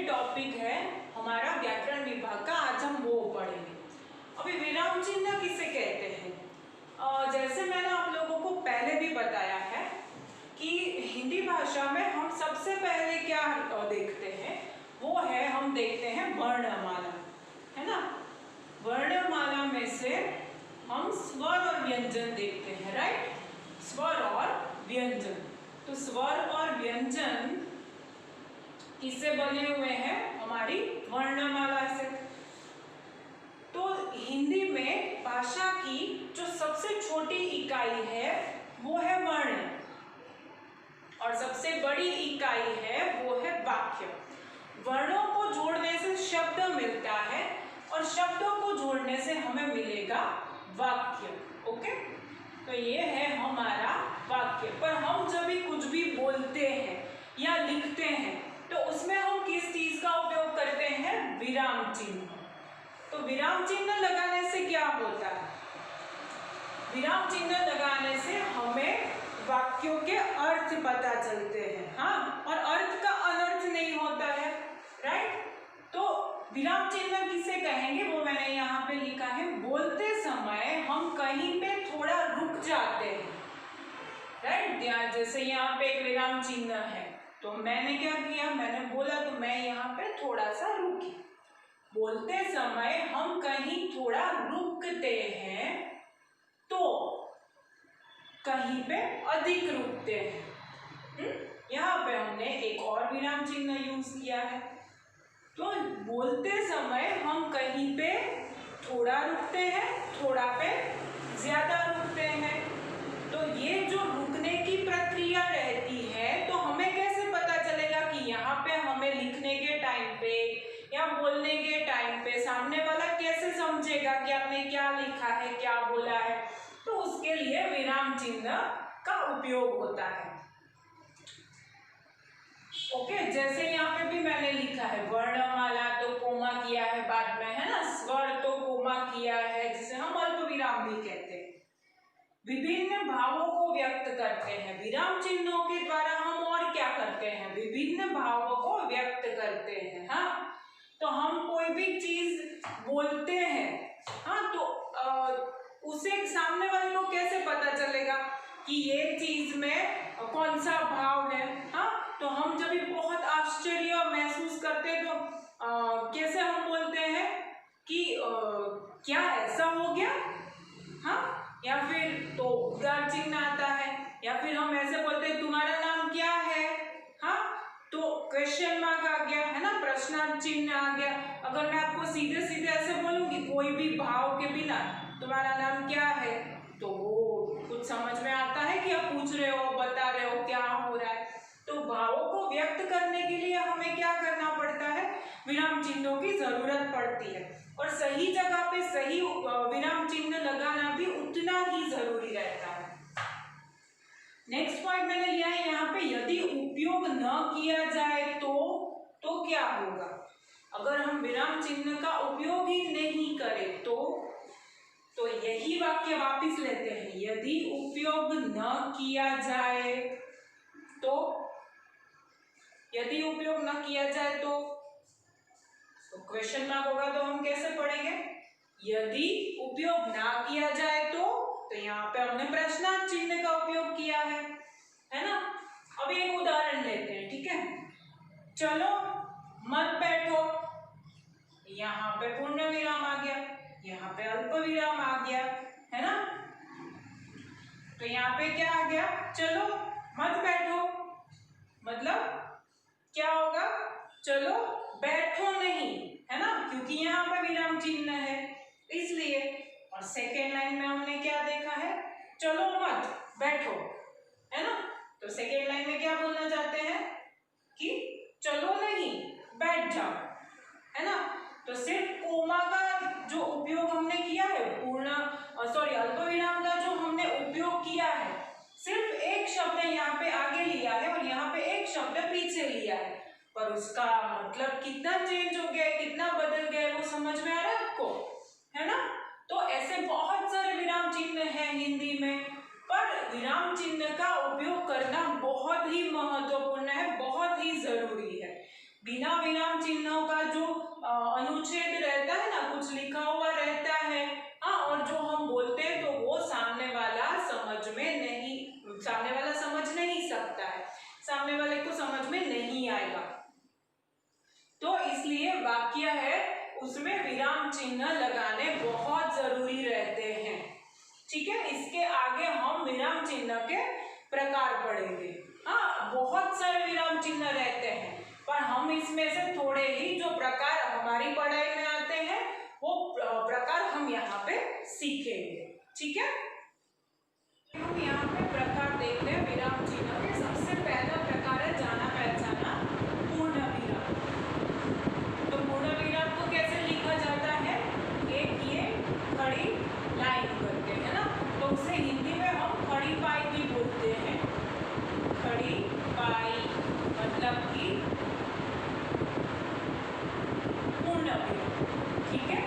Topic है हमारा व्याकरण विभाग का, आज हम वो पढ़ेंगे। अभी विराम चिन्ह किसे कहते हैं? जैसे मैंने आप लोगों को पहले भी बताया है कि हिंदी भाषा में हम सबसे पहले क्या देखते हैं, वो है हम देखते हैं वर्णमाला, है ना। वर्णमाला में से हम स्वर और व्यंजन देखते हैं, राइट। स्वर और व्यंजन, तो स्वर और व्यंजन किससे बने हुए हैं? हमारी वर्णमाला से। तो हिंदी में भाषा की जो सबसे छोटी इकाई है वो है वर्ण, और सबसे बड़ी इकाई है वो है वाक्य। वर्णों को जोड़ने से शब्द मिलता है और शब्दों को जोड़ने से हमें मिलेगा वाक्य। ओके, तो ये है हमारा वाक्य। पर हम जब भी कुछ भी बोलते हैं या लिखते हैं तो उसमें हम किस चीज का उपयोग करते हैं? विराम चिन्ह। तो विराम चिन्ह लगाने से क्या होता है? विराम चिन्ह लगाने से हमें वाक्यों के अर्थ पता चलते हैं, हाँ, और अर्थ का अनर्थ नहीं होता है, राइट। तो विराम चिन्ह किसे कहेंगे वो मैंने यहाँ पे लिखा है। बोलते समय हम कहीं पे थोड़ा रुक जाते हैं, राइट। जैसे यहाँ पे एक विराम चिन्ह है तो मैंने क्या किया, मैंने बोला तो मैं यहाँ पे थोड़ा सा रुकी। बोलते समय हम कहीं थोड़ा रुकते हैं तो कहीं पे अधिक रुकते हैं। यहाँ पे हमने एक और विराम चिन्ह यूज किया है। तो बोलते समय हम कहीं पे थोड़ा रुकते हैं, थोड़ा पे ज्यादा रुकते हैं। तो ये जो रुकने की प्रक्रिया रहती है तो हमें कैसे पता चलेगा कि यहाँ पे हमें लिखने के टाइम पे या बोलने के टाइम पे सामने वाला कैसे समझेगा कि आपने क्या लिखा है, क्या बोला है? तो उसके लिए विराम चिन्ह का उपयोग होता है। ओके, जैसे यहाँ पे भी मैंने लिखा है वर्णमाला तो कोमा किया है बाद में, है ना। स्वर तो कोमा किया है, जिसे हम अल्प विराम भी कहते हैं। विभिन्न भावों को व्यक्त करते हैं। विराम चिन्हों के द्वारा हम और क्या करते हैं? विभिन्न भावों को व्यक्त करते हैं, हाँ। तो हम कोई भी चीज बोलते हैं, हाँ, तो उसे सामने वाले को कैसे पता चलेगा कि ये चीज में कौन सा भाव है, हाँ। तो हम जब भी बहुत आश्चर्य महसूस करते हैं तो कैसे हम बोलते हैं कि क्या ऐसा हो गया, हाँ, या फिर तो उद्गार चिन्ह आता है, या फिर हम ऐसे बोलते हैं तुम्हारा नाम क्या है, हाँ, तो क्वेश्चन मार्क आ गया, है ना, प्रश्नार्थ चिन्ह आ गया। अगर मैं आपको सीधे सीधे ऐसे बोलूंगी कोई भी भाव के बिना तुम्हारा नाम क्या है, तो वो कुछ समझ में आता है कि आप पूछ रहे हो, बता रहे हो क्या हो रहा है। तो भावों को व्यक्त करने के लिए हमें क्या करना पड़ता है? विराम चिन्हों की जरूरत पड़ती है, और सही जगह पे सही विराम चिन्ह लगाना भी उतना ही जरूरी रहता है। नेक्स्ट पॉइंट मैंने लिया है यहाँ पे, यदि उपयोग न किया जाए तो क्या होगा? अगर हम विराम चिन्ह का उपयोग ही नहीं करें तो यही वाक्य वापिस लेते हैं। यदि उपयोग न किया जाए तो, यदि उपयोग न किया जाए तो क्वेश्चन मार्क होगा, तो हम कैसे पढ़ेंगे? यदि उपयोग ना किया जाए तो यहाँ पे हमने प्रश्नार्थ चिन्ह का उपयोग किया है ना। अब एक उदाहरण लेते हैं, ठीक है। चलो मत बैठो, यहाँ पे पूर्ण विराम आ गया, यहाँ पे अल्प विराम आ गया, है ना। तो यहाँ पे क्या आ गया? चलो मत बैठो, मतलब क्या होगा? चलो बैठो नहीं, है ना, क्योंकि यहाँ पे विराम चिन्ह है इसलिए। और सेकेंड लाइन में हमने क्या देखा है? चलो मत बैठो, है ना। तो सेकेंड लाइन में क्या बोलना चाहते हैं कि चलो नहीं, बैठ जाओ, है ना। तो सिर्फ कोमा का जो उपयोग हमने किया है, अल्प विराम का जो हमने उपयोग किया है, सिर्फ एक शब्द यहाँ पे आगे लिया है और यहाँ पे एक शब्द पीछे लिया है, पर उसका मतलब कितना चेंज हो गया है, कितना बदल गया है, वो समझ में आ रहा है आपको, है ना। तो ऐसे बहुत सारे विराम चिन्ह हैं हिंदी में, पर विराम चिन्ह का उपयोग करना बहुत ही महत्वपूर्ण है, बहुत ही जरूरी है। बिना विराम चिन्हों का जो अनुच्छेद रहता है ना, कुछ लिखा हुआ रहता है, हाँ, और जो हम बोलते हैं तो वो सामने वाला समझ नहीं सकता है, सामने वाले को समझ में नहीं आएगा। तो इसलिए वाक्य है उसमें विराम चिन्ह लगाने बहुत जरूरी रहते हैं। ठीक है, इसके आगे हम विराम चिन्ह के प्रकार पढ़ेंगे। हाँ, बहुत सारे विराम चिन्ह रहते हैं, पर हम इसमें से थोड़े ही जो प्रकार हमारी पढ़ाई में आते हैं वो प्रकार हम यहाँ पे सीखेंगे। ठीक है, हम यहाँ पे प्रकार देखते हैं विराम चिन्ह के। सबसे पहला प्रकार है जाना पहचाना पूर्ण विराम। तो पूर्ण विराम को कैसे लिखा जाता है? एक ये खड़ी लाइन करते हैं ना, तो उसे हिंदी में हम खड़ी पाई भी बोलते हैं। खड़ी पाई मतलब कि पूर्ण विराम। ठीक है,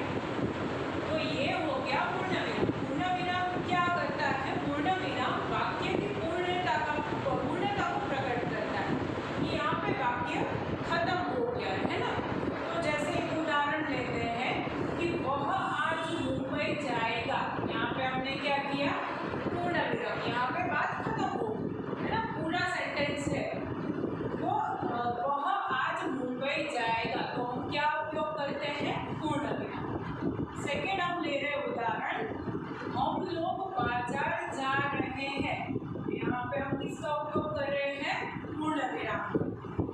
तो ये हो गया पूर्ण विराम। पूर्ण विराम क्या करता है? पूर्ण विराम वाक्य की पूर्णता को प्रकट करता है कि यहाँ पे वाक्य खत्म हो गया है ना। तो जैसे एक उदाहरण लेते हैं कि वह आज मुंबई जाएगा, यहाँ पे हमने क्या किया? पूर्ण विराम, यहाँ पे बात खत्म हो गई है ना, पूरा सेंटेंस है। वो वह आज मुंबई जाएगा, तो हम क्या उपयोग करते हैं? पूर्ण विराम। सेकेंड हम ले रहे उदाहरण, हम लोग बाजार जा रहे हैं, यहाँ पे हम किसका उपयोग कर रहे हैं? पूर्ण विराम।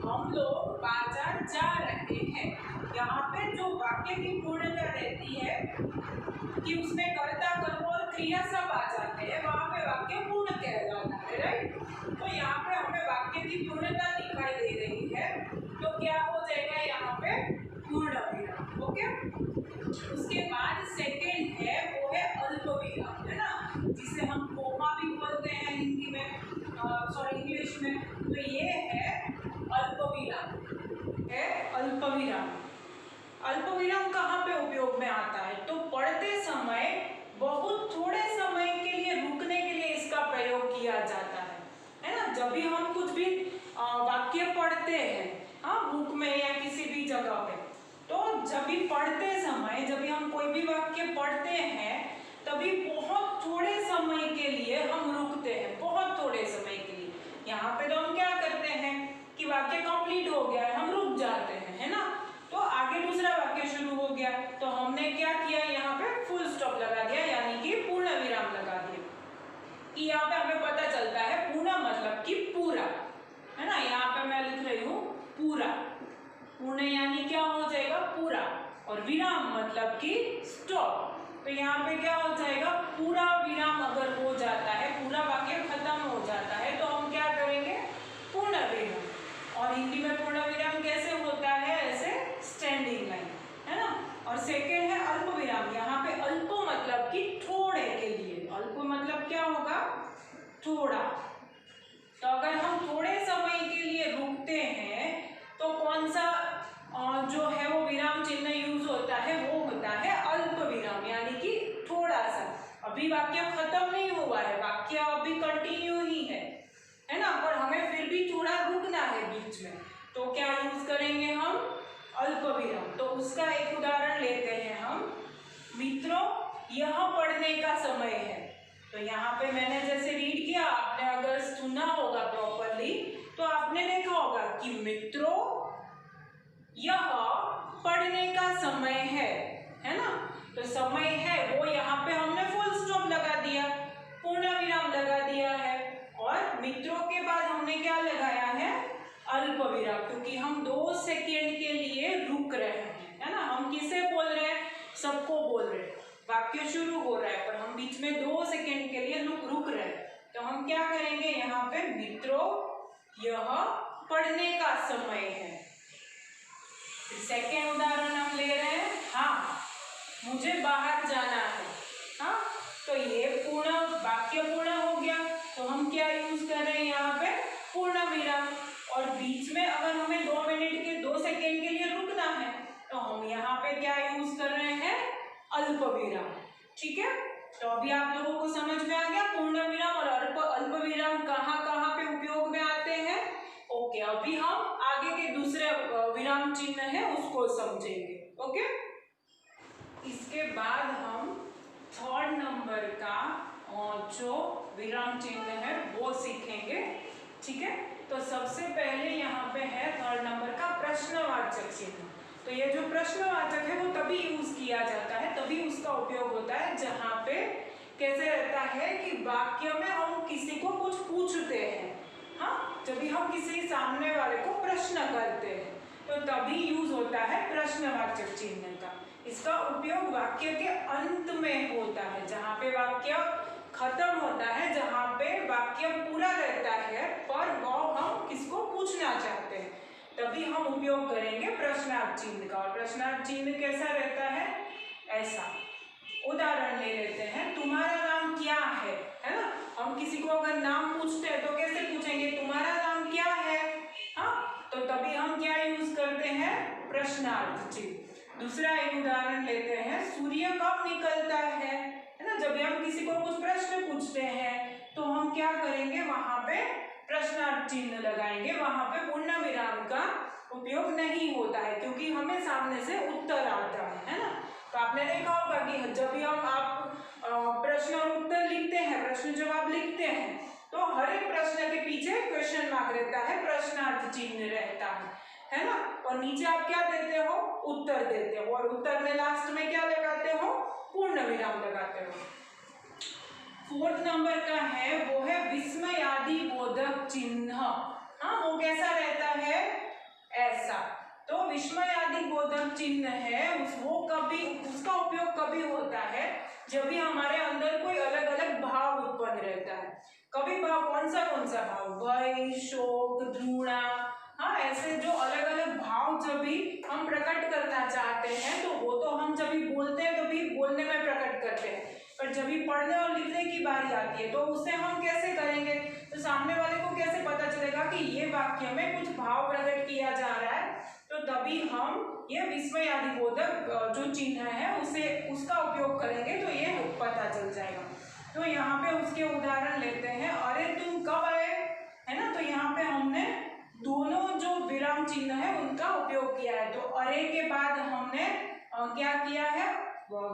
हम लोग बाजार जा रहे हैं, यहाँ पे जो वाक्य की पूर्णता रहती है कि उसमें कर्ता कर्म और क्रिया सब आ जाते हैं, वहां पे वाक्य पूर्ण कहलाता है, राइट। तो यहाँ पे हमें वाक्य की पूर्णता दिखाई दे रही है, तो क्या हो जाएगा यहाँ पे? पूर्ण विराम। ओके, उसके बाद सेकेंड है वो है अल्प विराम, है ना, जिसे हम कोमा भी बोलते हैं हिंदी में, सॉरी इंग्लिश में। तो ये है अल्प विराम, है अल्प विराम। अल्प विराम कहाँ पे उपयोग में आता है? तो पढ़ते समय बहुत थोड़े समय के लिए रुकने के लिए इसका प्रयोग किया जाता है ना। जब भी हम कुछ भी वाक्य पढ़ते हैं, हाँ, बुक में या किसी भी जगह पे, तो जब भी पढ़ते समय, जब भी हम कोई भी वाक्य पढ़ते हैं, तभी बहुत थोड़े समय के लिए हम रुकते हैं, बहुत थोड़े समय के लिए। यहाँ पे तो हम क्या करते हैं कि वाक्य कंप्लीट हो गया है, हम रुक जाते हैं, है ना, तो आगे दूसरा वाक्य शुरू हो गया, तो हमने क्या किया? यहाँ पे फुल स्टॉप लगा दिया, यानी कि पूर्ण विराम लगा दिया। कि यहाँ पे हमें पता चलता है पूर्ण मतलब कि पूरा, है ना। यहाँ पे मैं लिख रही हूँ पूरा, पूर्ण यानी क्या हो जाएगा? पूरा, और विराम मतलब कि स्टॉप। तो यहाँ पे क्या हो जाएगा? पूरा विराम अगर हो जाता है, पूरा वाक्य खत्म हो जाता है, तो हम क्या करेंगे? पूर्ण विराम। और हिंदी में पूर्ण विराम कैसे होता है? ऐसे स्टैंडिंग लाइन, है ना। और सेकेंड है अल्प विराम। यहाँ पे अल्प मतलब कि थोड़े के लिए, अल्प मतलब क्या होगा? थोड़ा। तो अगर हम थोड़े समय के लिए रुकते हैं तो कौन सा जो है वो विराम चिन्ह यूज होता है? वो होता है अल्प विराम, यानी कि थोड़ा सा। अभी वाक्य खत्म नहीं हुआ है, वाक्य अभी कंटिन्यू ही है ना, पर हमें फिर भी थोड़ा रुकना है बीच में, तो क्या यूज करेंगे हम? अल्प विराम। तो उसका एक उदाहरण लेते हैं हम। मित्रों, यह पढ़ने का समय है। तो यहाँ पे मैंने जैसे रीड किया, आपने अगर सुना होगा प्रॉपरली तो आपने देखा होगा कि मित्रों यह पढ़ने का समय है ना। तो समय है वो यहाँ पे हमने फुल स्टॉप लगा दिया, पूर्ण विराम लगा दिया है, और मित्रों के बाद हमने क्या लगाया है? अल्प विराम, क्योंकि हम 2 सेकेंड के लिए रुक रहे हैं, है ना। हम किसे बोल रहे हैं? सबको बोल रहे हैं। वाक्य शुरू हो रहा है पर हम बीच में 2 सेकेंड के लिए रुक रहे हैं, तो हम क्या करेंगे यहाँ पे? मित्रों यह पढ़ने का समय है। सेकेंड उदाहरण हम ले रहे हैं, हाँ, मुझे बाहर जाना है। हाँ, तो ये पूर्ण वाक्य पूर्ण हो गया, तो हम क्या यूज कर रहे हैं यहाँ पे? पूर्ण विराम। और बीच में अगर हमें 2 मिनट के 2 सेकेंड के लिए रुकना है, तो हम यहाँ पे क्या यूज कर रहे हैं? अल्प विराम। ठीक है, तो अभी आप लोगों को समझ में आ गया पूर्ण विराम और अल्प विराम कहाँ कहाँ पे उपयोग में आते हैं। ओके, अभी हम आगे के दूसरे विराम चिन्ह है उसको समझेंगे। ओके, इसके बाद हम थर्ड नंबर का जो विराम चिन्ह है वो सीखेंगे। ठीक है, तो सबसे पहले यहाँ पे है थर्ड नंबर का प्रश्नवाचक चिन्ह। तो ये जो प्रश्नवाचक है वो तभी यूज किया जाता है, तभी उसका उपयोग होता है जहाँ पे कैसे रहता है कि वाक्य में हम किसी को कुछ पूछते हैं। हाँ, जब भी हम किसी सामने वाले को प्रश्न करते हैं तो तभी यूज होता है प्रश्नवाचक चिन्ह का। इसका उपयोग वाक्य के अंत में होता है, जहाँ पे वाक्य खत्म होता है, जहाँ पे वाक्य पूरा रहता है पर वो हम किसको पूछना चाहते हैं, तभी हम उपयोग करेंगे प्रश्नार्थ चिन्ह का। और प्रश्नार्थ चिन्ह कैसा रहता है, ऐसा। उदाहरण ले लेते हैं, तुम्हारा नाम क्या है ना। हम किसी को अगर नाम पूछते हैं तो कैसे पूछेंगे, तुम्हारा नाम क्या है। हाँ, तो तभी हम क्या यूज करते हैं, प्रश्नार्थ चिन्ह। दूसरा एक उदाहरण लेते हैं, सूर्य कब निकलता है ना। जब भी हम किसी को कुछ प्रश्न पूछते हैं तो हम क्या करेंगे, वहां पे प्रश्नार्थ चिन्ह लगाएंगे, वहां पे पूर्ण विराम का उपयोग नहीं होता है क्योंकि हमें सामने से उत्तर आता है ना। तो आपने देखा होगा कि जब भी आप प्रश्न और उत्तर लिखते हैं, प्रश्न जवाब लिखते हैं, तो हर एक प्रश्न के पीछे क्वेश्चन मार्क रहता है, प्रश्नार्थ चिन्ह रहता है ना। और नीचे आप क्या देते हो, उत्तर देते हो, और उत्तर में लास्ट में क्या लगाते हो, पूर्ण विराम लगाते हो। फोर्थ नंबर का है वो है विस्मयादि बोधक चिन्ह। हाँ, वो कैसा रहता है, ऐसा। तो विस्मयादि बोधक चिन्ह है वो कभी, उसका उपयोग कभी होता है जब भी हमारे अंदर कोई अलग अलग भाव उत्पन्न रहता है। कभी भाव कौन सा भाव, भय, शोक, घृणा, हाँ, ऐसे जो अलग अलग भाव जब भी हम प्रकट करना चाहते हैं तो वो तो हम जब भी बोलते हैं तो भी बोलने में प्रकट करते हैं, पर जब भी पढ़ने और लिखने की बारी आती है तो उसे हम कैसे करेंगे, तो सामने वाले को कैसे पता चलेगा कि ये वाक्य में कुछ भाव प्रकट किया जा रहा है, तो तभी हम ये विस्मयादि बोधक जो चिन्ह है उसे उसका उपयोग करेंगे तो ये पता चल जाएगा। तो यहाँ पे उसके उदाहरण लेते हैं, अरे तुम कब आए, है ना। तो यहाँ पे हमने दोनों जो विराम चिन्ह है उनका उपयोग किया है। तो अरे के बाद हमने क्या किया है,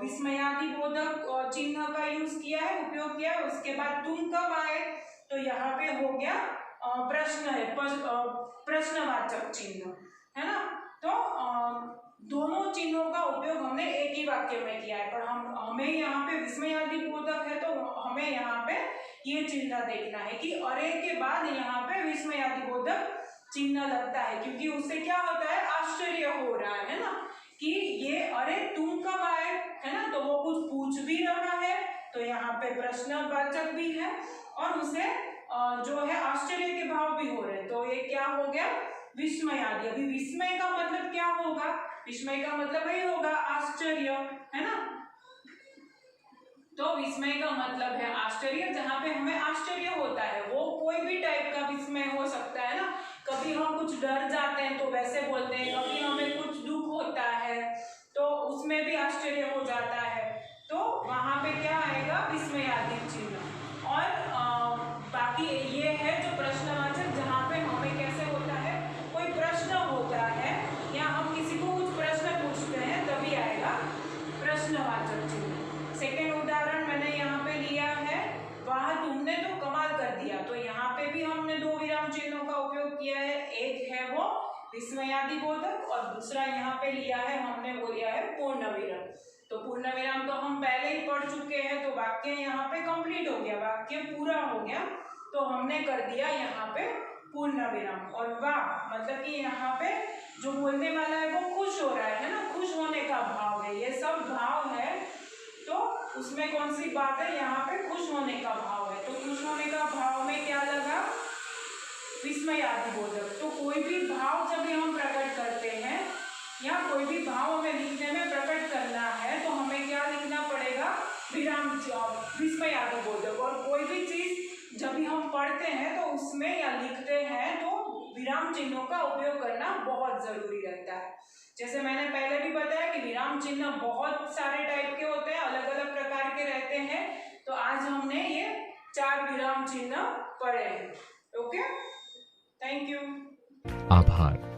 विस्मयादि बोधक चिन्ह का यूज किया है, उपयोग किया है। उसके बाद तुम कब आए, तो यहाँ पे हो गया प्रश्न है, प्रश्नवाचक चिन्ह, है ना। तो दोनों चिन्हों का उपयोग हमने एक ही वाक्य में किया है, पर हमें यहाँ पे विस्मयादि बोधक है तो हमें यहाँ पे ये चिन्ह देखना है कि अरे के बाद यहाँ पे विस्मयादि बोधक चिन्ह लगता है, क्योंकि उससे क्या होता है, आश्चर्य हो रहा है ना कि ये अरे तुम कब आए, है ना। तो वो कुछ पूछ भी रहा है, तो यहाँ पे प्रश्नवाचक भी है और उसे जो है आश्चर्य के भाव भी हो रहे हैं, तो ये क्या हो गया, विस्मयादि। अभी विस्मय का मतलब क्या होगा, विस्मय का मतलब यही होगा आश्चर्य, है ना। तो विस्मय का मतलब है आश्चर्य, जहाँ पे हमें आश्चर्य होता है, वो कोई भी टाइप का विस्मय हो सकता है ना। कभी हम कुछ डर जाते हैं तो वैसे बोलते हैं, कभी हमें कुछ दुख होता है तो उसमें भी आश्चर्य हो जाता है, तो वहां पे क्या आएगा, विस्मयादि चिन्ह। और बाकी ये है जो प्रश्नवाचक, जहाँ पे हमें कैसे होता है, कोई प्रश्न होता है या हम किसी को कुछ प्रश्न पूछते हैं तभी आएगा प्रश्नवाचक चिन्ह। सेकेंड उदाहरण मैंने यहाँ पे लिया है, वाह तुमने तो कमाल कर दिया। तो यहाँ पे भी हमने दो विराम चिन्हों का उपयोग किया है, एक है वो विस्मयादि बोधक और दूसरा यहाँ पे लिया है हमने, वो लिया है पूर्ण विराम। तो पूर्ण विराम तो हम पहले ही पढ़ चुके हैं, तो वाक्य यहाँ पे कंप्लीट हो गया, वाक्य पूरा हो गया, तो हमने कर दिया यहाँ पे पूर्ण विराम। और वाह मतलब कि यहाँ पे जो बोलने वाला है वो खुश हो रहा है ना, खुश होने का भाव है, ये सब भाव है, तो उसमें कौन सी बात है, यहाँ पे खुश होने का भाव है। तो खुश होने का भाव में क्या लगा, विस्मयादि बोधक। तो कोई भी भाव जब भी हम प्रकट करते हैं या कोई भी भाव हमें लिखने में प्रकट करना है तो हमें क्या लिखना पड़ेगा, विराम, विस्मयादि बोधक। और कोई भी चीज जब भी हम पढ़ते हैं तो उसमें या लिखते हैं तो विराम चिन्हों का उपयोग करना बहुत जरूरी रहता है। जैसे मैंने पहले भी बताया कि विराम चिन्ह बहुत सारे टाइप के होते हैं, अलग अलग प्रकार के रहते हैं, तो आज हमने ये 4 विराम चिन्ह पढ़े हैं। Okay, thank you. आभार।